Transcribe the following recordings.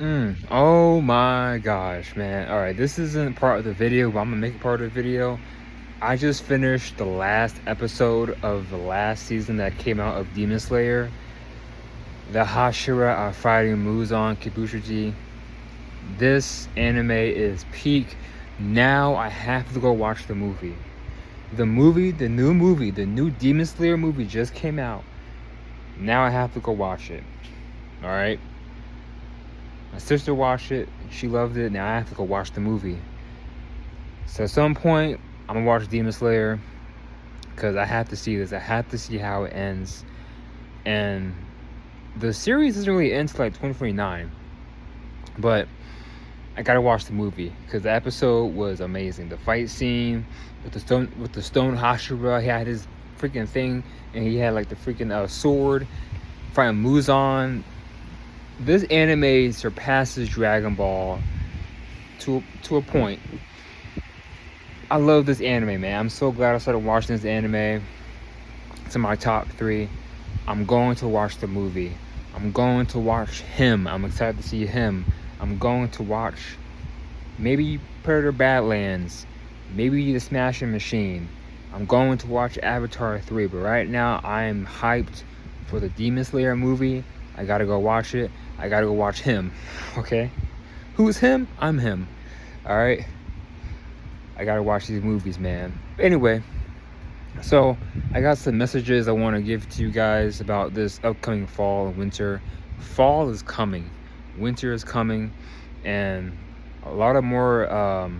Oh my gosh, man. All right, this isn't part of the video, but I'm gonna make it part of the video. I just finished the last episode of the last season that came out of Demon Slayer. The Hashira are fighting Muzan Kibushiji. This anime is peak. Now I have to go watch the movie. The new Demon Slayer movie just came out. Now I have to go watch it. All right. My sister watched it. She loved it. Now I have to go watch the movie. So at some point, I'm gonna watch Demon Slayer because I have to see this. I have to see how it ends. And the series doesn't really end till like 2029, but I gotta watch the movie because the episode was amazing. The fight scene with the stone Hashira, he had his freaking thing, and he had like the freaking sword fighting Muzan. This anime surpasses Dragon Ball to a point. I love this anime, man. I'm so glad I started watching this anime. It's in my top 3. I'm going to watch the movie. I'm going to watch him. I'm excited to see him. I'm going to watch maybe Predator Badlands, maybe The Smashing Machine. I'm going to watch Avatar 3, but right now I'm hyped for the Demon Slayer movie. I gotta go watch it. I gotta go watch him. Okay? Who's him? I'm him. Alright? I gotta watch these movies, man. Anyway, so I got some messages I want to give to you guys about this upcoming fall and winter. Fall is coming. Winter is coming. And a lot of more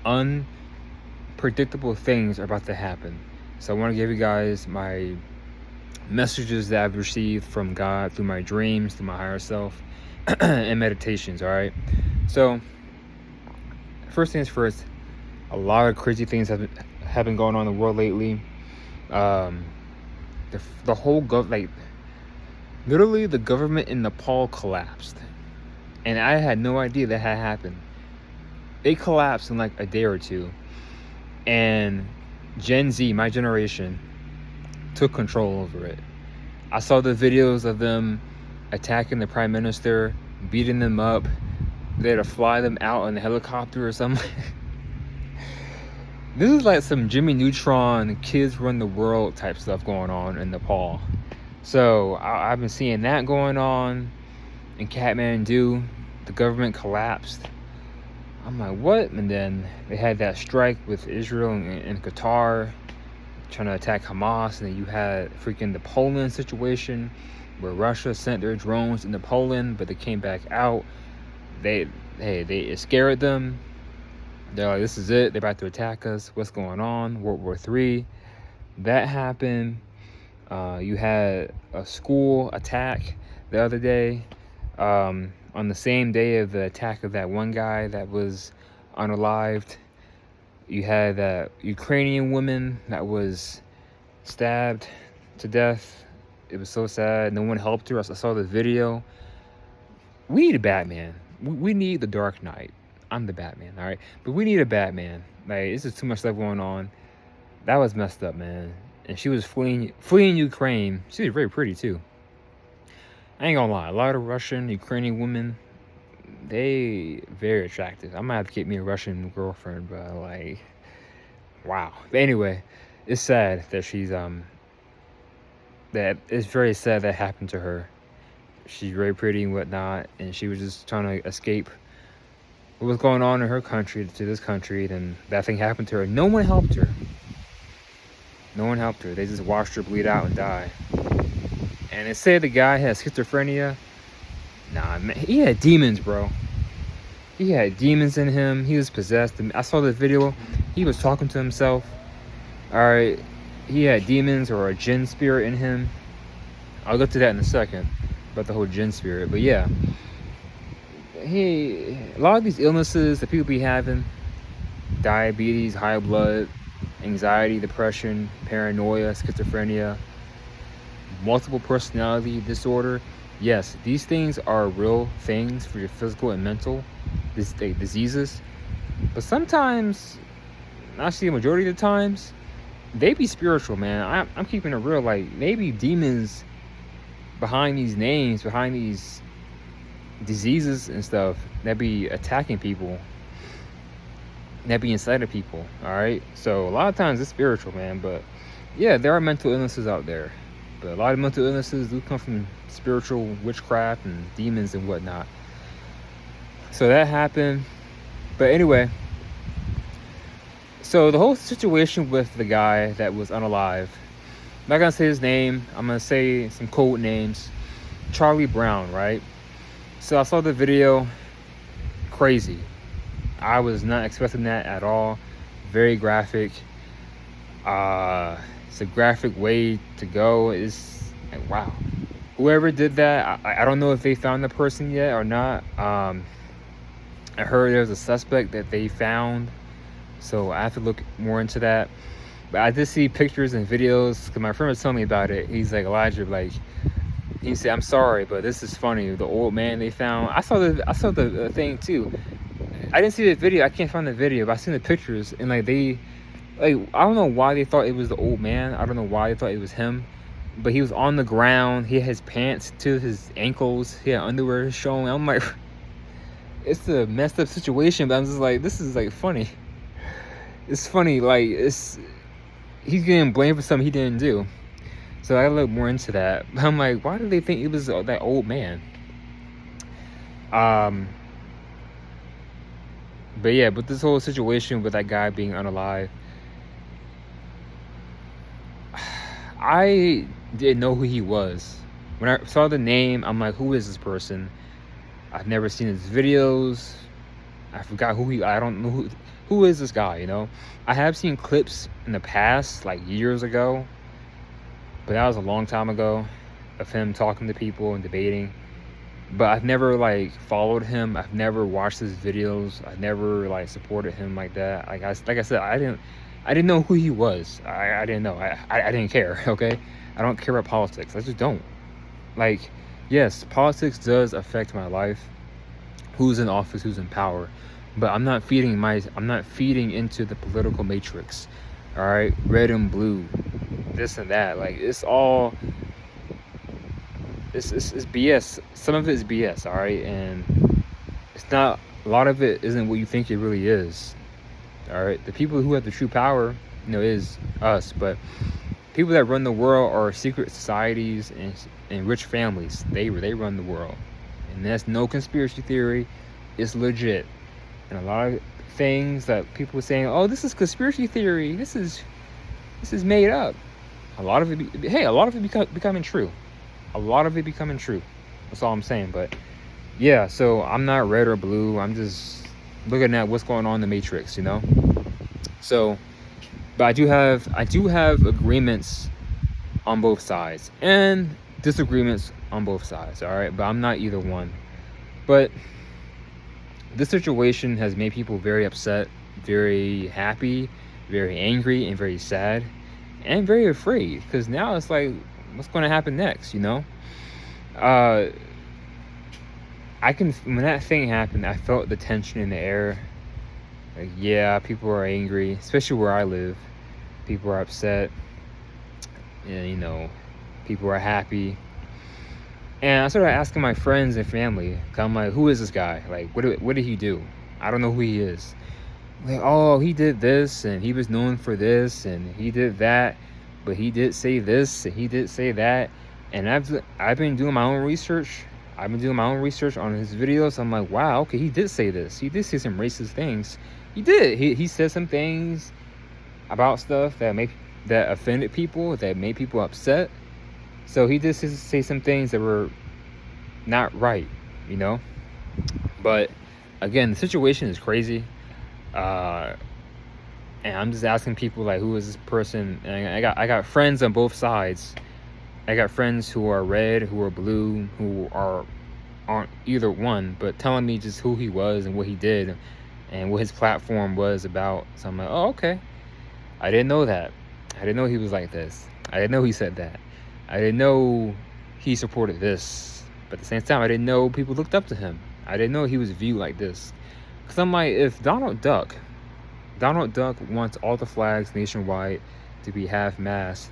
unpredictable things are about to happen. So I want to give you guys my messages that I've received from God through my dreams, through my higher self, and meditations. All right. So first things first, a lot of crazy things have been going on in the world lately. The whole literally the government in Nepal collapsed, and I had no idea that had happened. They collapsed in like a day or two, and Gen Z, my generation, took control over it. I saw the videos of them attacking the prime minister, beating them up. They had to fly them out in a helicopter or something. This is like some Jimmy Neutron, kids run the world type stuff going on in Nepal. So I've been seeing that going on in Kathmandu. The government collapsed. I'm like, what? And then they had that strike with Israel and Qatar trying to attack Hamas. And then you had freaking the Poland situation where Russia sent their drones into Poland, but they came back out. It scared them. They're like, this is it. They're about to attack us. What's going on? World War III. That happened. You had a school attack the other day. On the same day of the attack of that one guy that was unalived. You had that Ukrainian woman that was stabbed to death. It was so sad. No one helped her. I saw the video. We need a Batman. We need the Dark Knight. I'm the Batman, all right? But we need a Batman. Like, this is too much stuff going on. That was messed up, man. And she was fleeing Ukraine. She was very pretty, too. I ain't gonna lie. A lot of Russian, Ukrainian women, they very attractive. I might have to get me a Russian girlfriend, but, like, wow. But anyway, it's sad that she's, that it's very sad that happened to her. She's very pretty and whatnot, and she was just trying to escape what was going on in her country to this country, and that thing happened to her. No one helped her. No one helped her. They just watched her bleed out and die. And they say the guy has schizophrenia. Nah, man, he had demons, bro. He had demons in him. He was possessed. I saw the video. He was talking to himself. All right, he had demons or a jinn spirit in him. I'll get to that in a second about the whole jinn spirit. But yeah, a lot of these illnesses that people be having, diabetes, high blood, anxiety, depression, paranoia, schizophrenia, multiple personality disorder. Yes, these things are real things for your physical and mental diseases. But sometimes, actually a majority of the times, they be spiritual, man. I'm keeping it real. Like, maybe demons behind these names, behind these diseases and stuff that be attacking people, that be inside of people. All right, so a lot of times it's spiritual, man. But yeah, there are mental illnesses out there, but a lot of mental illnesses do come from spiritual witchcraft and demons and whatnot. So that happened. But anyway, so the whole situation with the guy that was unalive, I'm not gonna say his name, I'm gonna say some code names. Charlie Brown, right? So I saw the video. Crazy. I was not expecting that at all. Very graphic. It's a graphic way to go. It's like, wow. Whoever did that, I don't know if they found the person yet or not. I heard there's a suspect that they found, so I have to look more into that. But I did see pictures and videos because my friend was telling me about it. He's like, Elijah, like, he said, I'm sorry, but this is funny. The old man they found. I saw the thing too. I didn't see the video. I can't find the video, but I seen the pictures, and like I don't know why they thought it was the old man. I don't know why they thought it was him, but he was on the ground. He had his pants to his ankles. He had underwear showing. I'm like, it's a messed up situation, but I'm just like, this is like funny. It's funny, like he's getting blamed for something he didn't do. So I gotta look more into that. I'm like, why did they think it was that old man? But yeah, but this whole situation with that guy being unalive, I didn't know who he was. When I saw the name, I'm like, who is this person? I've never seen his videos. I forgot I don't know who is this guy, you know? I have seen clips in the past, like years ago, but that was a long time ago, of him talking to people and debating. But I've never like followed him. I've never watched his videos. I've never like supported him like that. Like I said, I didn't know who he was. I didn't know. I didn't care. Okay, I don't care about politics. I just don't. Like, yes, politics does affect my life. Who's in office? Who's in power? But I'm not feeding into the political matrix. All right, red and blue, this and that. Like, it's all. It's BS. Some of it is BS, all right? And it's not, a lot of it isn't what you think it really is, all right? The people who have the true power, is us. But people that run the world are secret societies and rich families. They run the world. And that's no conspiracy theory. It's legit. And a lot of things that people are saying, oh, this is conspiracy theory. This is made up. A lot of it becoming true. A lot of it becoming true. That's all I'm saying. But yeah, so I'm not red or blue. I'm just looking at what's going on in the matrix, So, but I do have agreements on both sides and disagreements on both sides. All right, but I'm not either one. But this situation has made people very upset, very happy, very angry, and very sad, and very afraid, because now it's like, what's going to happen next? When that thing happened, I felt the tension in the air. Like, yeah, people are angry, especially where I live. People are upset, and people are happy. And I started asking my friends and family, I'm like, who is this guy? Like, what did he do? I don't know who he is. Like, oh, he did this, and he was known for this, and he did that, but he did say this, and he did say that. And I've been doing my own research. I've been doing my own research on his videos. I'm like, wow, okay, he did say this. He did say some racist things. He did. He said some things about stuff that offended people, that made people upset. So he did say some things that were not right, But again, the situation is crazy. And I'm just asking people, like, who is this person? And I got friends on both sides. I got friends who are red, who are blue, who aren't either one, but telling me just who he was and what he did and what his platform was about. So I'm like, oh, okay. I didn't know that. I didn't know he was like this. I didn't know he said that. I didn't know he supported this. But at the same time, I didn't know people looked up to him. I didn't know he was viewed like this. Because I'm like, if Donald Duck wants all the flags nationwide to be half-mast,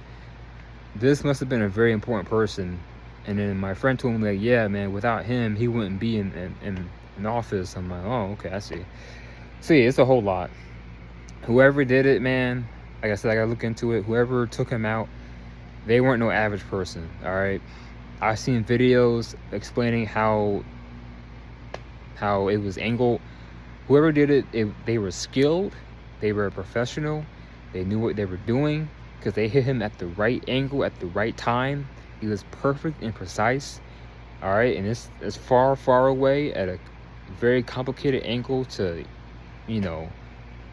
this must have been a very important person And then my friend told me, like, yeah, man, without him, he wouldn't be in office. I'm like, oh, okay, I see. So yeah, it's a whole lot. Whoever did it, man, like I said, I gotta look into it. Whoever took him out, they weren't no average person, all right? I've seen videos explaining how it was angled. Whoever did it, they were skilled, they were a professional, they knew what they were doing, because they hit him at the right angle at the right time. He was perfect and precise, all right? And it's far, far away at a very complicated angle to, you know,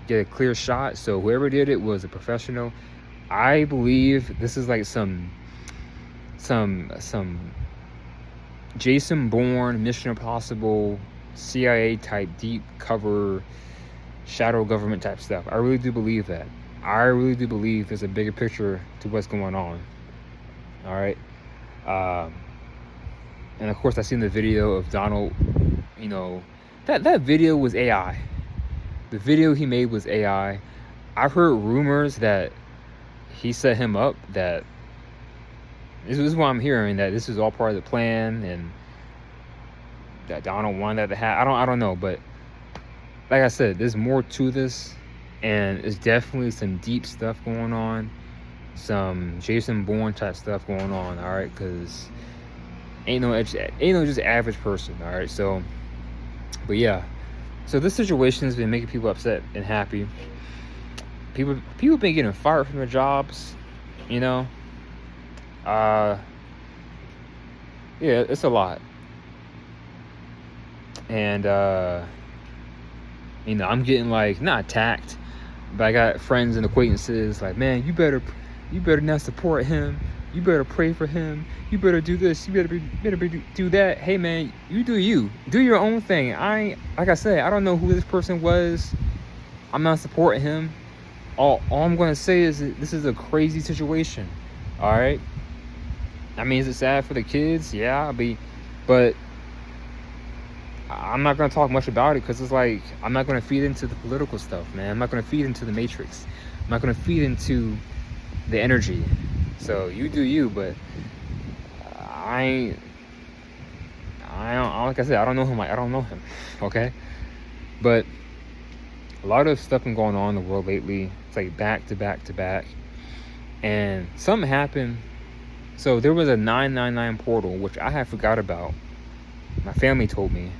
get a clear shot. So whoever did it was a professional. I believe this is like some Jason Bourne, Mission Impossible, CIA type deep cover, shadow government type stuff. I really do believe that. I really do believe there's a bigger picture to what's going on. All right. And of course, I seen the video of Donald. You know, that video was AI. The video he made was AI. I've heard rumors that he set him up. That this is what I'm hearing, that this is all part of the plan, and that Donald wanted that to happen. I don't know, but like I said, there's more to this, and it's definitely some deep stuff going on, some Jason Bourne type stuff going on. All right, because ain't no just average person. All right, so, but yeah, so this situation has been making people upset and happy. People been getting fired from their jobs, you know. Yeah, it's a lot. And you know, I'm getting like not attacked, but I got friends and acquaintances like, man, you better not support him. You better pray for him. You better do this. You better do that. Hey man, you do your own thing. Like I said, I don't know who this person was. I'm not supporting him. All I'm gonna say is that this is a crazy situation. All right. I mean, is it sad for the kids? Yeah, but I'm not gonna talk much about it because it's like I'm not gonna feed into the political stuff, man. I'm not gonna feed into the matrix. I'm not gonna feed into the energy. So you do you, but I don't, like I said, I don't know him. I don't know him. Okay, but a lot of stuff been going on in the world lately. It's like back to back to back, and something happened. So there was a 999 portal, which I had forgot about. My family told me,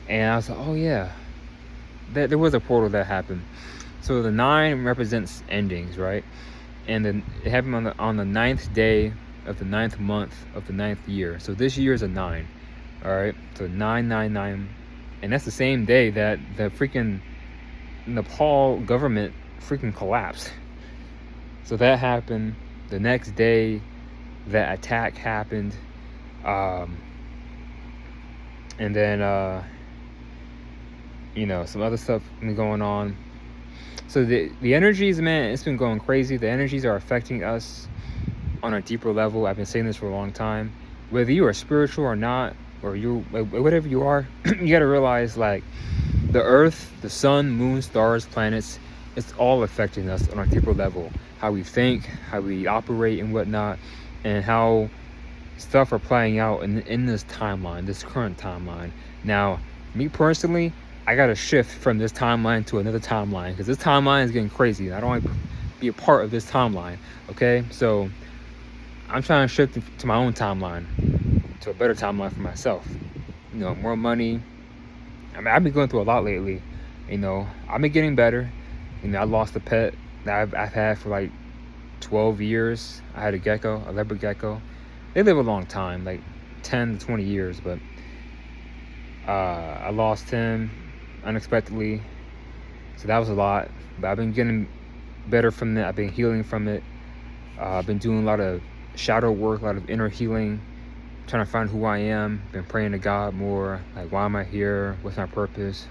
and I was like, oh yeah, there was a portal that happened. So the 9 represents endings, right? And then it happened on the 9th day of the 9th month of the 9th year. So this year is a 9, all right? So 999, and that's the same day that the freaking Nepal government freaking collapsed. So that happened. The next day, that attack happened, and then you know, some other stuff been going on. So the energies, man, it's been going crazy. The energies are affecting us on a deeper level. I've been saying this for a long time. Whether you are spiritual or not, or you, whatever you are, you got to realize, like, the earth, the sun, moon, stars, planets, it's all affecting us on a deeper level. How we think, how we operate and whatnot, and how stuff are playing out in this timeline, this current timeline. Now, me personally, I got to shift from this timeline to another timeline, because this timeline is getting crazy. I don't want to be a part of this timeline, okay? So I'm trying to shift to my own timeline, to a better timeline for myself. You know, more money. I mean, I've been going through a lot lately. You know, I've been getting better. You know, I lost a pet that I've had for like 12 years. I had a leopard gecko. They live a long time, like 10 to 20 years, but I lost him unexpectedly. So that was a lot. But I've been getting better from it. I've been healing from it. I've been doing a lot of shadow work, a lot of inner healing, trying to find who I am. Been praying to God more, like, why am I here? What's my purpose?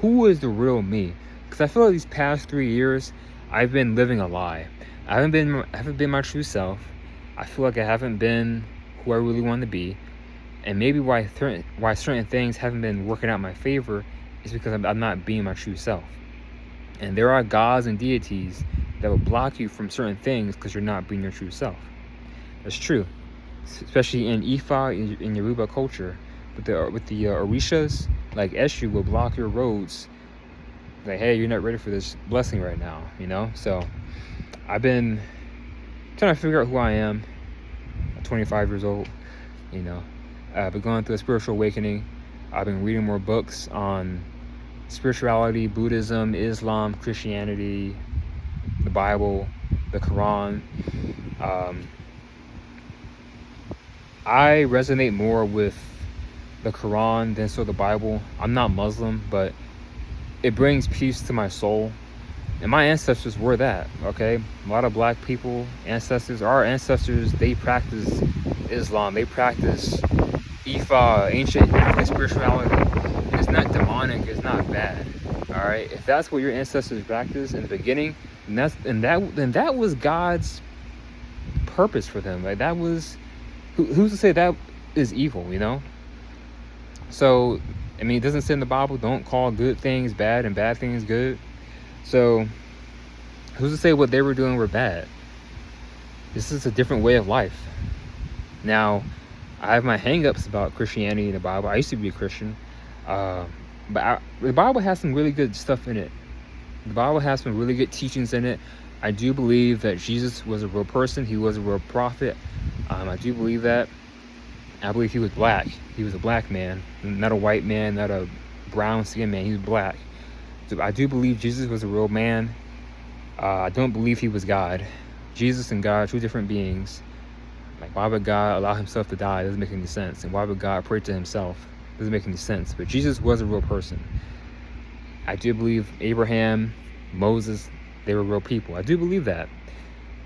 Who is the real me? Because I feel like these past 3 years I've been living a lie. I haven't been my true self. I feel like I haven't been who I really want to be. And maybe why certain things haven't been working out in my favor is because I'm not being my true self. And there are gods and deities that will block you from certain things because you're not being your true self. That's true. especially in Ifa in Yoruba culture, with the Orishas, like Eshu will block your roads. Like, hey, you're not ready for this blessing right now, you know? So I've been trying to figure out who I am. I'm 25 years old, you know. I've been going through a spiritual awakening. I've been reading more books on spirituality, Buddhism, Islam, Christianity, the Bible, the Quran. I resonate more with the Quran than so the Bible. I'm not Muslim, but it brings peace to my soul. And my ancestors were that, okay? A lot of black people, our ancestors, they practice Islam. They practice Ifa, ancient African spirituality. And it's not demonic, it's not bad, all right? If that's what your ancestors practiced in the beginning, then that was God's purpose for them. Like, that was, who's to say that is evil, you know? So, I mean, it doesn't say in the Bible, don't call good things bad and bad things good. So, who's to say what they were doing were bad? This is a different way of life. Now, I have my hang-ups about Christianity and the Bible. I used to be a Christian. But the Bible has some really good stuff in it. The Bible has some really good teachings in it. I do believe that Jesus was a real person. He was a real prophet. I do believe that. I believe he was black. He was a black man, not a white man, not a brown skinned man. He was black. So I do believe Jesus was a real man. I don't believe he was God. Jesus and God, two different beings. Like, why would God allow himself to die? It doesn't make any sense. And why would God pray to himself? It doesn't make any sense. But Jesus was a real person. I do believe Abraham, Moses, they were real people. I do believe that.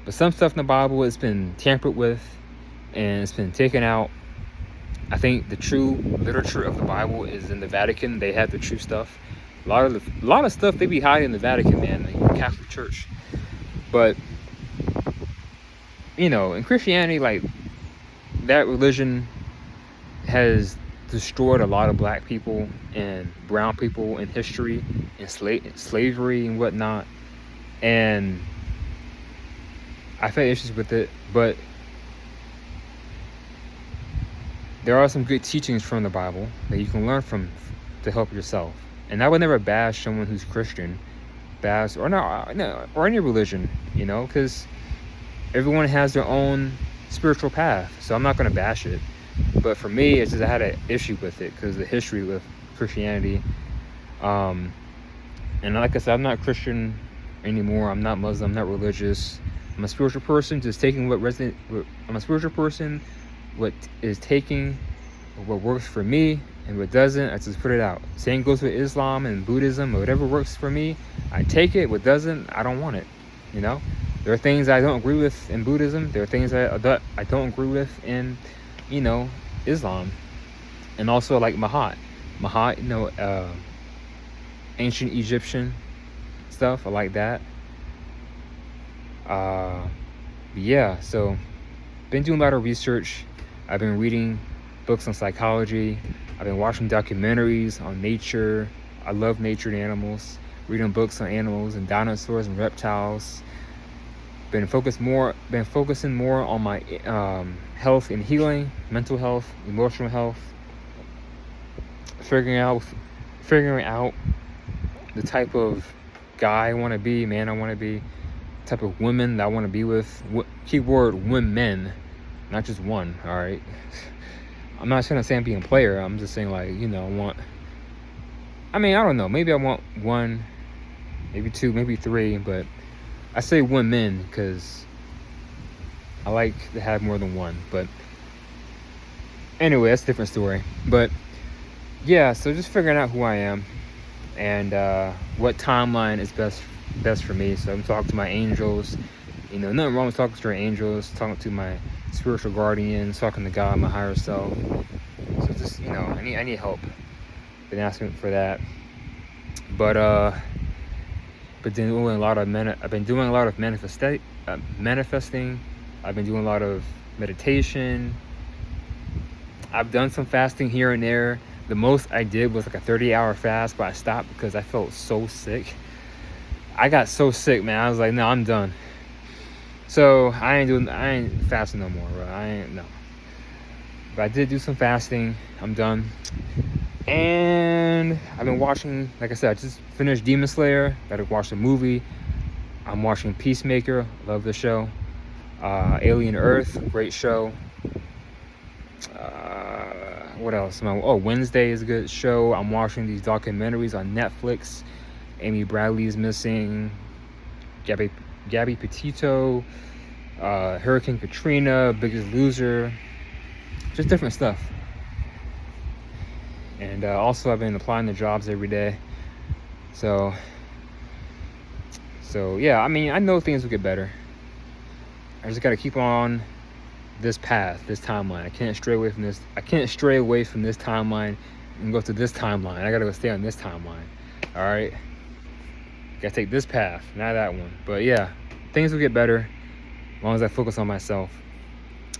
But some stuff in the Bible has been tampered with and it's been taken out. I think the true literature of the Bible is in the Vatican. They have the true stuff. A lot of stuff they be hiding in the Vatican, man, like the Catholic Church. But, you know, in Christianity, like, that religion has destroyed a lot of black people and brown people in history and slavery and whatnot. And I've had issues with it, but there are some good teachings from the Bible that you can learn from to help yourself. And I would never bash someone who's Christian, or any religion, you know, because everyone has their own spiritual path. So I'm not going to bash it. But for me, it's just I had an issue with it because of the history with Christianity. And like I said, I'm not Christian anymore. I'm not Muslim. I'm not religious. I'm a spiritual person, just taking I'm a spiritual person. What is taking what works for me, and what doesn't, I just put it out. Same goes with Islam and Buddhism, or whatever works for me, I take it. What doesn't, I don't want it. You know, there are things I don't agree with in Buddhism. There are things that I don't agree with in, you know, Islam, and also like Mahat, you know, ancient Egyptian stuff. I like that. Yeah. So, been doing a lot of research. I've been reading books on psychology. I've been watching documentaries on nature. I love nature and animals. Reading books on animals and dinosaurs and reptiles. Been focusing more on my health and healing, mental health, emotional health. Figuring out the type of guy I want to be, man I want to be, type of women that I want to be with. Keyword women. Not just one, all right? I'm not trying to say I'm being a player. I'm just saying, like, you know, I don't know. Maybe I want one, maybe two, maybe three. But I say women because I like to have more than one. But anyway, that's a different story. But yeah, so just figuring out who I am and what timeline is best for me. So I'm talking to my angels. You know, nothing wrong with talking to your angels, talking to my spiritual guardians, talking to God, my higher self. So just, you know, I need help. Been asking for that. But doing a lot of I've been doing a lot of manifesting. I've been doing a lot of meditation. I've done some fasting here and there. The most I did was like a 30-hour fast, but I stopped because I felt so sick. I got so sick, man. I was like, no, I'm done. So I ain't fasting no more, bro. No. But I did do some fasting. I'm done. And I've been watching, like I said, I just finished Demon Slayer. Gotta watch the movie. I'm watching Peacemaker. Love the show. Alien Earth, great show. What else? Wednesday is a good show. I'm watching these documentaries on Netflix. Amy Bradley's missing. Gabby Petito. Hurricane Katrina. Biggest Loser. Just different stuff. And also I've been applying to jobs every day. So yeah, I mean, I know things will get better. I just got to keep on this path, this timeline. I can't stray away from this. I can't stray away from this timeline and go to this timeline. I got to go stay on this timeline. All right. Got to take this path, not that one. But yeah, things will get better as long as I focus on myself.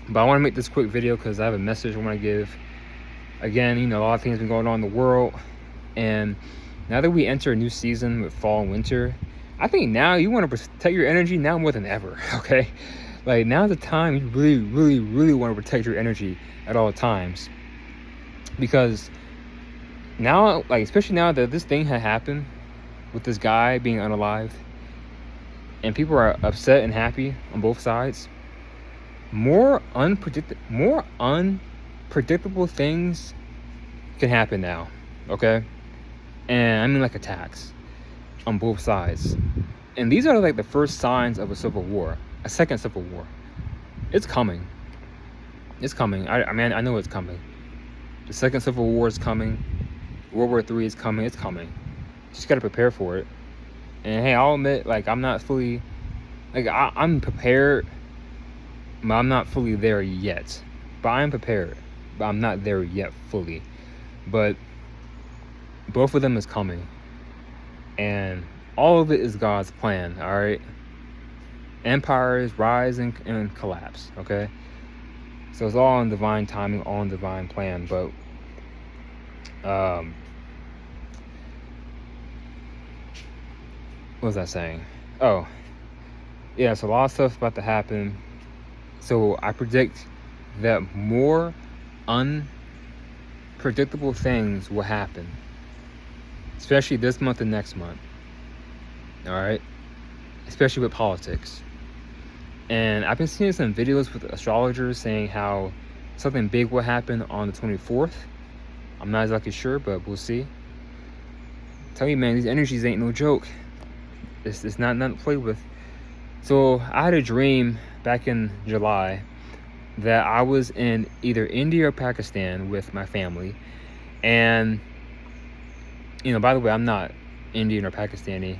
But I want to make this quick video because I have a message I want to give. Again, you know, a lot of things have been going on in the world. And now that we enter a new season with fall and winter, I think now you want to protect your energy now more than ever, okay? Like, now's the time you really, really, really want to protect your energy at all times. Because now, like, especially now that this thing had happened with this guy being unalived, and people are upset and happy on both sides, more unpredictable things can happen now, okay? And I mean, like, attacks on both sides. And these are like the first signs of a civil war, a second civil war. It's coming. It's coming. I mean, I know it's coming. The second civil war is coming. World War III is coming. It's coming. Just got to prepare for it. And hey, I'll admit, like, I'm not fully, like, I'm prepared, but I'm not fully there yet. But I'm prepared, but I'm not there yet fully. But both of them is coming. And all of it is God's plan, all right? Empires rise and collapse, okay? So it's all in divine timing, all in divine plan. But what was I saying? Oh, yeah, so a lot of stuff about to happen. So I predict that more unpredictable things will happen, especially this month and next month. All right, especially with politics. And I've been seeing some videos with astrologers saying how something big will happen on the 24th. I'm not exactly sure, but we'll see. Tell you, man, these energies ain't no joke. It's not nothing to play with. So I had a dream back in July that I was in either India or Pakistan with my family. And, you know, by the way, I'm not Indian or Pakistani,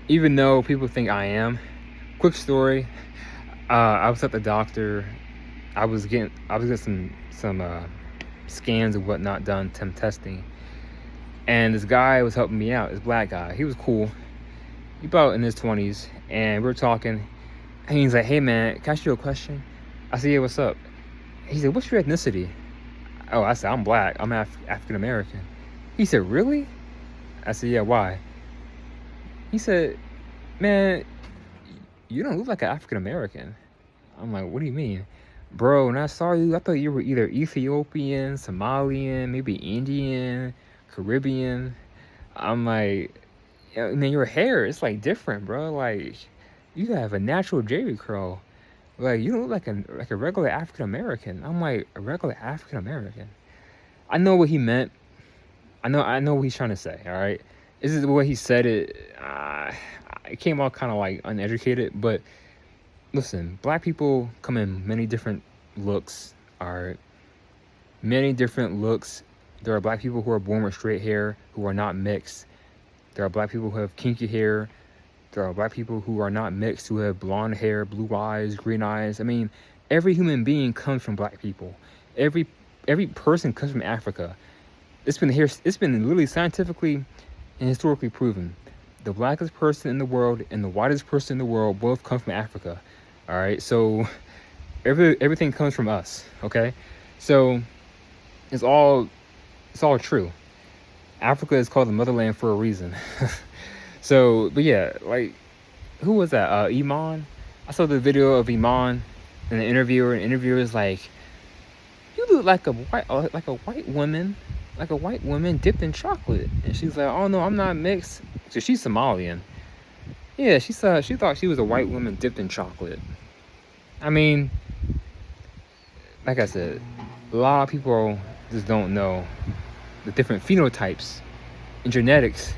even though people think I am. Quick story. I was at the doctor. I was getting some scans and whatnot done, some testing. And this guy was helping me out, this black guy. He was cool. He about in his 20s. And we were talking. And he's like, hey, man, can I ask you a question? I said, yeah, what's up? He said, what's your ethnicity? Oh, I said, I'm black. I'm African American. He said, really? I said, yeah, why? He said, man, you don't look like an African American. I'm like, what do you mean? Bro, when I saw you, I thought you were either Ethiopian, Somalian, maybe Indian, Caribbean. I'm like, yeah, man, your hair, it's like different, bro. Like, you have a natural Jerry curl. Like, you don't look like a regular African American. I'm like, a regular African American. I know what he meant. I know what he's trying to say. All right, this is the way he said it. It came out kind of like uneducated, but listen, black people come in many different looks. All right, many different looks. There are black people who are born with straight hair who are not mixed. There are black people who have kinky hair. There are black people who are not mixed, who have blonde hair, blue eyes, green eyes. I mean, every human being comes from black people. Every person comes from Africa. It's been literally scientifically and historically proven. The blackest person in the world and the whitest person in the world both come from Africa. All right, so everything comes from us. Okay, so it's all true. Africa is called the motherland for a reason. So, but yeah, like, who was that? Iman? I saw the video of Iman and the interviewer is like, you look like a white woman, dipped in chocolate. And she's like, oh no, I'm not mixed. So she's Somalian. Yeah, she thought she was a white woman dipped in chocolate. I mean, like I said, a lot of people just don't know the different phenotypes and genetics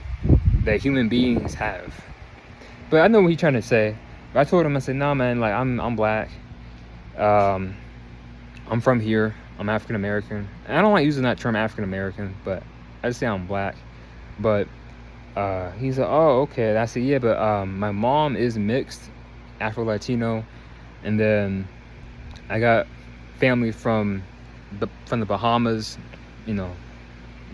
that human beings have. But I know what he's trying to say. But I told him, I said, nah, man, like I'm black. I'm from here. I'm African American. And I don't like using that term African American, but I just say I'm black. But he's like, oh, okay. I said, yeah, but my mom is mixed, Afro Latino, and then I got family from the Bahamas, you know,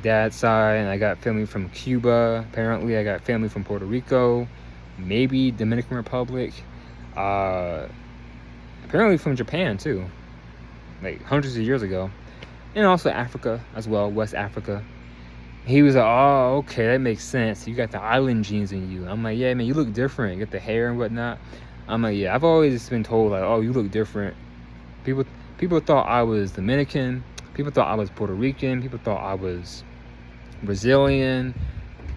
dad's side, and I got family from Cuba. Apparently, I got family from Puerto Rico, maybe Dominican Republic, apparently from Japan too, like hundreds of years ago, and also Africa as well, West Africa. He was like, oh, okay, that makes sense. You got the island genes in you. I'm like, yeah, man, you look different. You got the hair and whatnot. I'm like, yeah, I've always been told, like, oh, you look different. People thought I was Dominican. People thought I was Puerto Rican. People thought I was Brazilian.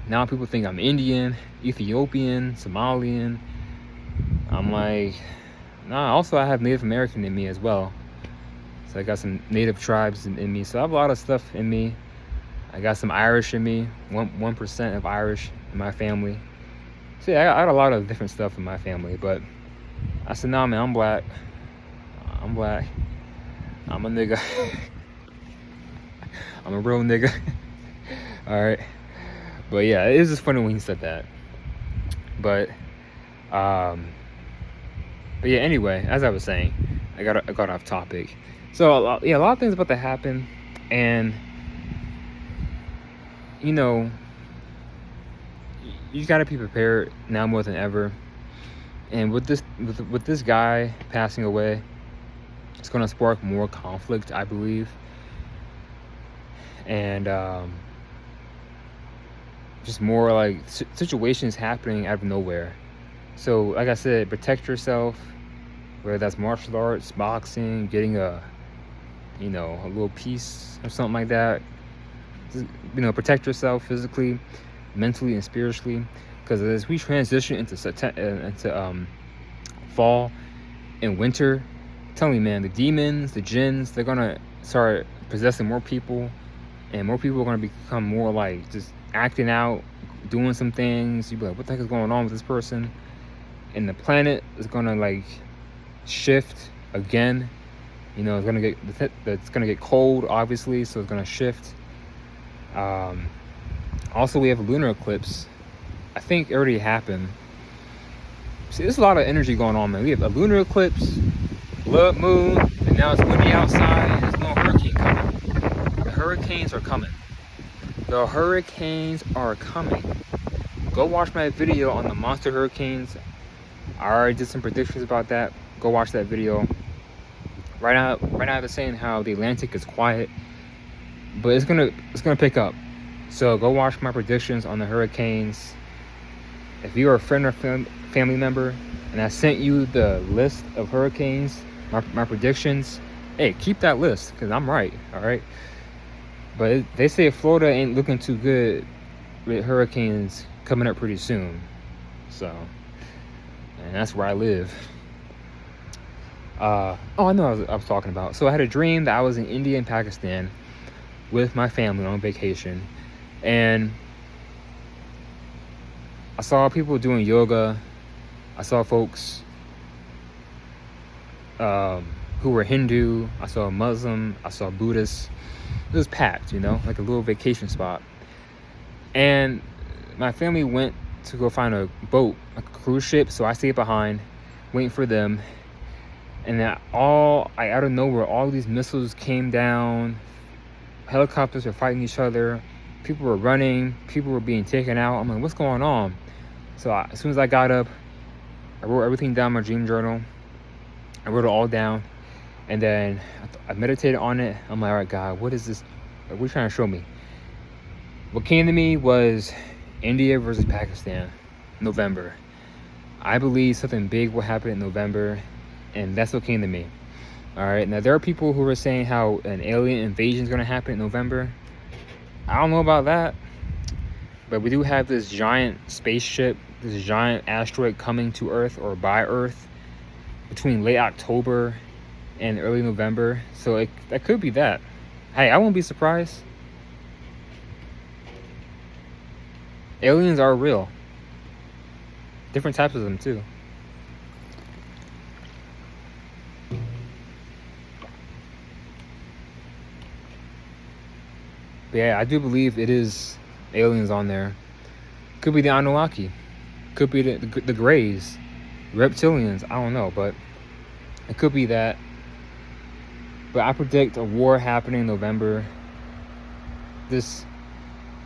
Now people think I'm Indian, Ethiopian, Somalian. I'm like, nah, also I have Native American in me as well. So I got some native tribes in me. So I have a lot of stuff in me. I got some Irish in me, 1% of Irish in my family. So yeah, I got a lot of different stuff in my family. But I said, nah, man, I'm black. I'm black. I'm a nigga. I'm a real nigga. All right. But yeah, it was just funny when he said that. But yeah, anyway, as I was saying, I got off topic. So a lot of things about to happen, and you know, you gotta be prepared now more than ever. And with this guy passing away, it's gonna spark more conflict, I believe. And just more like situations happening out of nowhere. So like I said, protect yourself, whether that's martial arts, boxing, getting a little piece or something like that. Just, protect yourself physically, mentally, and spiritually, because as we transition into fall and winter, I'm telling you, man, the demons, the jinns, they're gonna start possessing more people, and more people are gonna become more like just acting out, doing some things. You'd be like, what the heck is going on with this person? And the planet is gonna like shift again. It's gonna get cold, obviously, so it's gonna shift. Also, we have a lunar eclipse. I think it already happened. See, there's a lot of energy going on, man. We have a lunar eclipse, blood moon, and now it's windy outside, and there's no hurricane coming. The hurricanes are coming. The hurricanes are coming. Go watch my video on the monster hurricanes. I already did some predictions about that. Go watch that video. Right now I was saying how the Atlantic is quiet, but it's gonna pick up. So go watch my predictions on the hurricanes. If you are a friend or family member, and I sent you the list of hurricanes, my predictions, hey, keep that list, because I'm right, all right? But they say Florida ain't looking too good with hurricanes coming up pretty soon. So, and that's where I live. I know what I was talking about. So I had a dream that I was in India and Pakistan with my family on vacation, and I saw people doing yoga. I saw folks who were Hindu. I saw a Muslim. I saw Buddhists. It was packed, like a little vacation spot. And my family went to go find a boat, like a cruise ship. So I stayed behind, waiting for them. And out of nowhere, all these missiles came down. Helicopters were fighting each other. People were running. People were being taken out. I'm like, what's going on? So as soon as I got up, I wrote everything down in my dream journal. I wrote it all down. And then I meditated on it. I'm like, all right, God, what is this? What are you trying to show me? What came to me was India versus Pakistan, November. I believe something big will happen in November. And that's what came to me. All right, now there are people who are saying how an alien invasion is going to happen in November. I don't know about that, but we do have this giant spaceship, this giant asteroid coming to Earth or by Earth between late October and early November. So that could be that. Hey, I won't be surprised. Aliens are real. Different types of them too. But yeah, I do believe it is aliens on there. Could be the Anunnaki. Could be the Greys. Reptilians. I don't know, but it could be that. But I predict a war happening in November.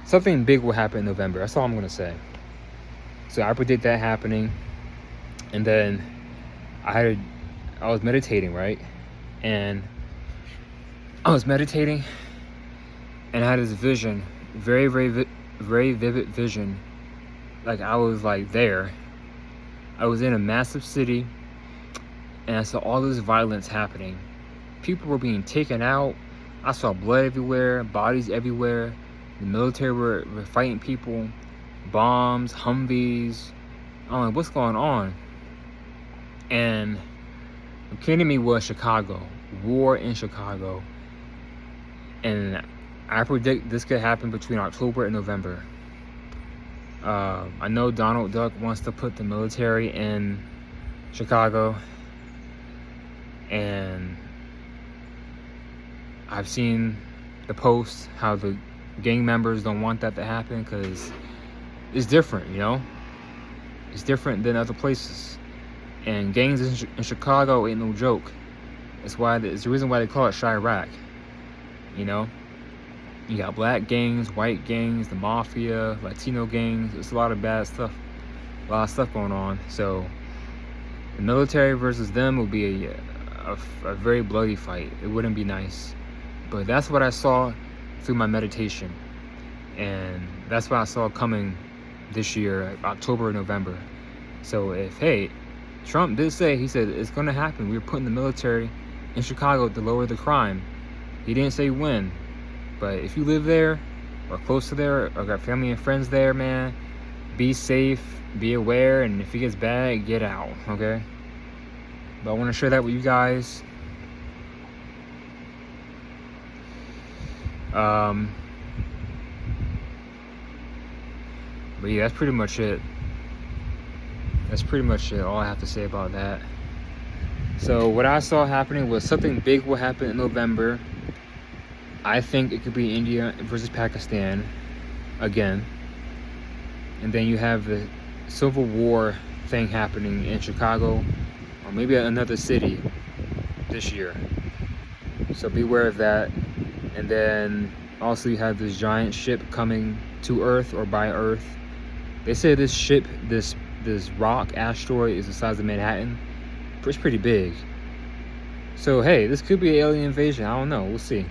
Something big will happen in November. That's all I'm going to say. So I predict that happening. And then I was meditating, right? And I was meditating. And I had this vision, very, very, very vivid vision. Like I was like there. I was in a massive city, and I saw all this violence happening. People were being taken out. I saw blood everywhere, bodies everywhere. The military were fighting people, bombs, Humvees. I'm like, what's going on? And what came to me was Chicago, war in Chicago. And I predict this could happen between October and November. I know Donald Duck wants to put the military in Chicago, and I've seen the posts how the gang members don't want that to happen because it's different, you know? It's different than other places. And gangs in Chicago ain't no joke. It's the reason why they call it Chirac, you know? You got black gangs, white gangs, the mafia, Latino gangs. It's a lot of bad stuff. A lot of stuff going on. So the military versus them will be a very bloody fight. It wouldn't be nice. But that's what I saw through my meditation. And that's what I saw coming this year, October and November. So Trump did say, he said it's going to happen. We're putting the military in Chicago to lower the crime. He didn't say when. But if you live there or close to there or got family and friends there, man, be safe, be aware, and if it gets bad, get out, okay? But I want to share that with you guys. But yeah, that's pretty much it. All I have to say about that. So what I saw happening was something big will happen in November. I think it could be India versus Pakistan again. And then you have the Civil War thing happening in Chicago or maybe another city this year. So beware of that. And then also you have this giant ship coming to Earth or by Earth. They say this ship, this rock asteroid is the size of Manhattan. It's pretty big. So hey, this could be an alien invasion. I don't know. We'll see.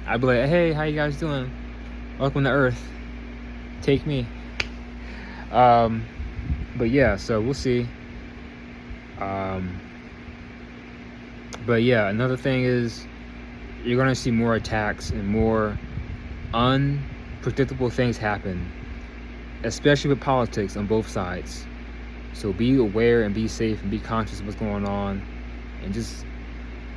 I'd be like, hey, how you guys doing? Welcome to Earth. Take me. But yeah, so we'll see. But yeah, another thing is you're gonna see more attacks and more unpredictable things happen, especially with politics on both sides. So be aware and be safe and be conscious of what's going on, and just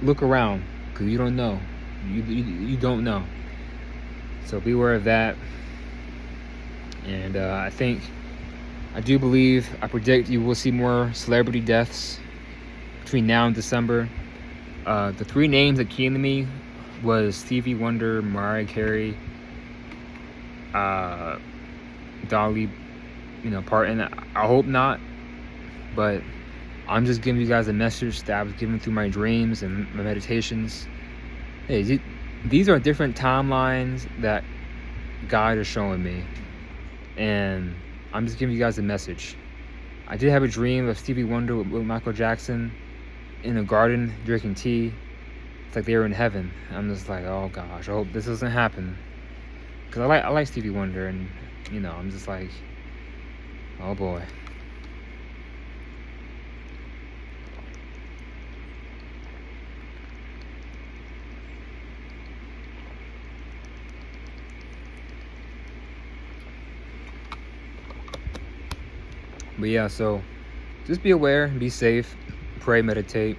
look around because you don't know. You don't know. So be aware of that. And I predict you will see more celebrity deaths between now and December. The three names that came to me was Stevie Wonder, Mariah Carey, Dolly, Parton. I hope not, but I'm just giving you guys a message that I was given through my dreams and my meditations. Hey, these are different timelines that God is showing me, and I'm just giving you guys a message. I did have a dream of Stevie Wonder with Michael Jackson in a garden drinking tea. It's like they were in heaven. I'm just like, oh gosh, I hope this doesn't happen, because I like Stevie Wonder, and I'm just like, oh boy. But yeah, so just be aware, be safe, pray, meditate.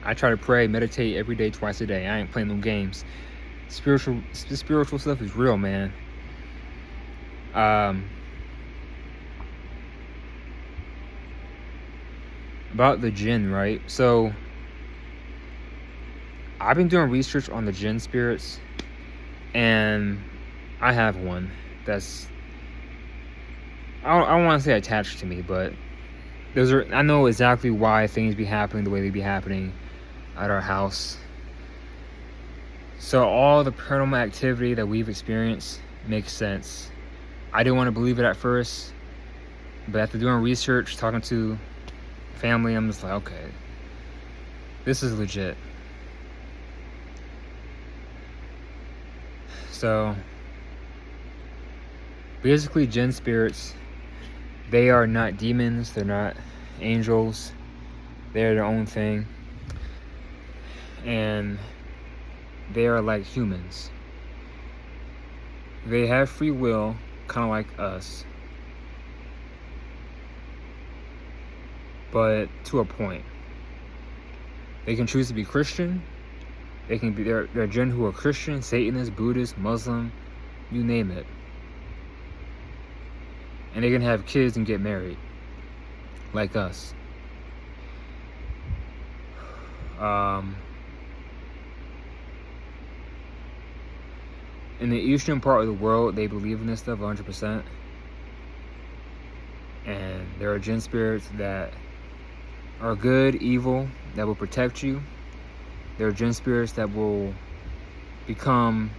I try to pray, meditate every day, twice a day. I ain't playing no games. Spiritual stuff is real, man. About the jinn, right? So I've been doing research on the jinn spirits, and I have one that's, I don't want to say attached to me, but I know exactly why things be happening the way they be happening at our house. So all the paranormal activity that we've experienced makes sense. I didn't want to believe it at first, but after doing research, talking to family, I'm just like, okay, this is legit. So basically, jinn spirits, they are not demons, they're not angels, they're their own thing, and they are like humans. They have free will, kind of like us, but to a point. They can choose to be Christian. They can be, they're jinn who are Christian, Satanist, Buddhist, Muslim, you name it. And they can have kids and get married, like us. In the eastern part of the world, they believe in this stuff 100%. And there are jinn spirits that are good, evil, that will protect you. There are jinn spirits that will become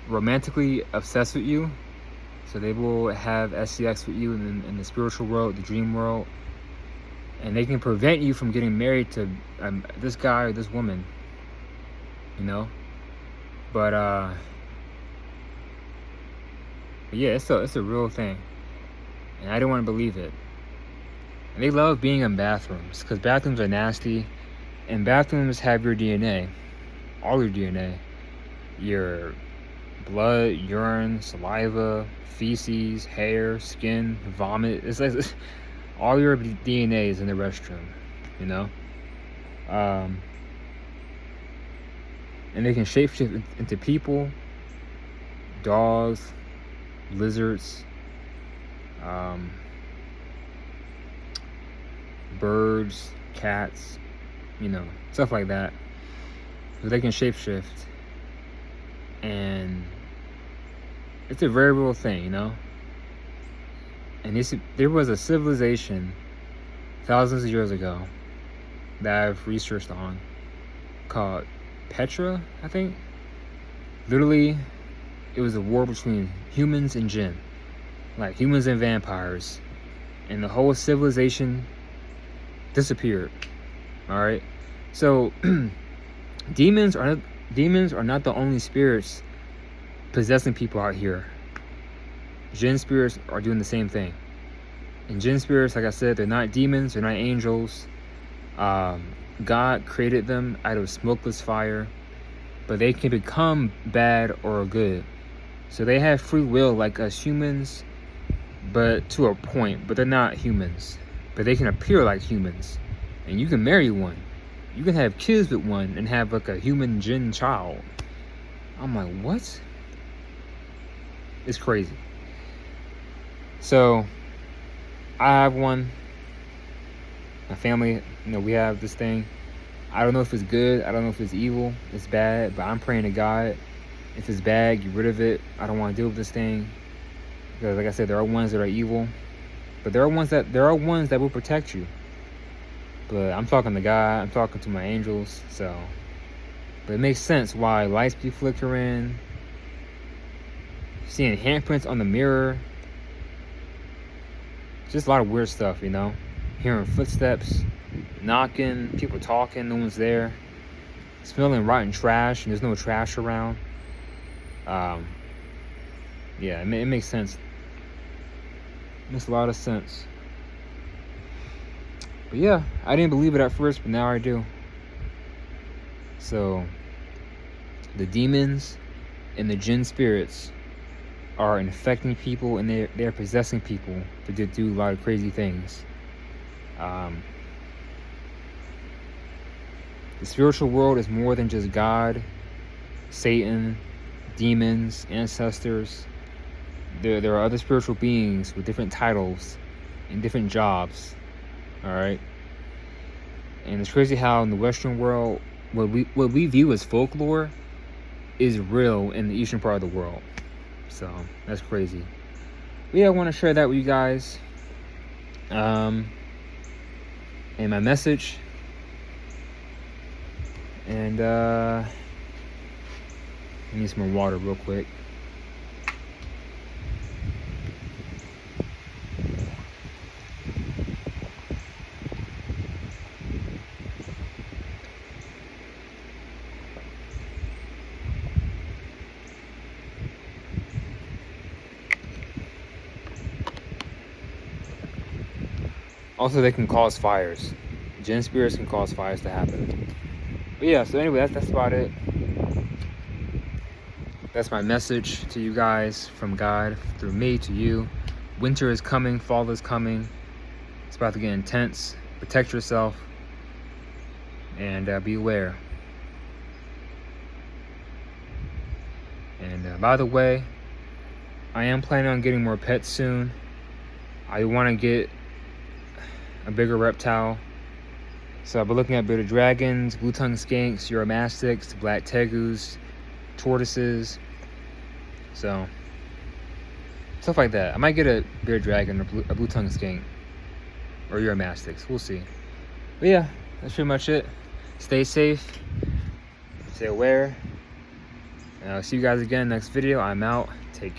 romantically obsessed with you. So they will have SCX with you in the spiritual world, the dream world. And they can prevent you from getting married to this guy or this woman, you know? But yeah, it's a real thing. And I didn't want to believe it. And they love being in bathrooms, because bathrooms are nasty. And bathrooms have your DNA. All your DNA. Your blood, urine, saliva, feces, hair, skin, vomit. It's like all your DNA is in the restroom, you know? And they can shapeshift into people, dogs, lizards, birds, cats, you know, stuff like that. So they can shapeshift. And it's a very real thing, you know? And there was a civilization thousands of years ago that I've researched on called Petra, I think. Literally, it was a war between humans and jinn. Like humans and vampires. And the whole civilization disappeared. Alright? So, demons are not the only spirits possessing people out here. Jinn spirits are doing the same thing. And jinn spirits, like I said, they're not demons, they're not angels. God created them out of smokeless fire, but they can become bad or good. So they have free will like us humans, but to a point. But they're not humans. But they can appear like humans. And you can marry one. You can have kids with one and have like a human jinn child. I'm like, what? It's crazy. So I have one. My family, you know, we have this thing. I don't know if it's good. I don't know if it's evil. It's bad. But I'm praying to God. If it's bad, get rid of it. I don't want to deal with this thing. Because like I said, there are ones that are evil. But there are ones that will protect you. But I'm talking to God. I'm talking to my angels. So, but it makes sense why lights be flickering. Seeing handprints on the mirror. Just a lot of weird stuff, you know. Hearing footsteps, knocking, people talking, no one's there. Smelling rotten trash, and there's no trash around. Yeah, it makes sense. It makes a lot of sense. But yeah, I didn't believe it at first, but now I do. So, the demons and the jinn spirits are infecting people, and they're possessing people to do a lot of crazy things. The spiritual world is more than just God, Satan, demons, ancestors. There are other spiritual beings with different titles and different jobs. All right. And it's crazy how in the Western world, what we view as folklore is real in the eastern part of the world. So that's crazy. But yeah, I want to share that with you guys. And my message. And I need some more water real quick. Also, they can cause fires. Jinn spirits can cause fires to happen. But yeah, so anyway, that's about it. That's my message to you guys from God, through me to you. Winter is coming, fall is coming. It's about to get intense. Protect yourself and be aware. And by the way, I am planning on getting more pets soon. I want to get a bigger reptile. So I've been looking at bearded dragons, blue-tongued skinks, uromastyx, black tegus, tortoises. So stuff like that. I might get a bearded dragon or a blue-tongued skink or uromastyx. We'll see. But yeah, that's pretty much it. Stay safe. Stay aware. And I'll see you guys again next video. I'm out. Take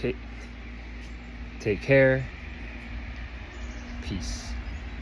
care. Peace.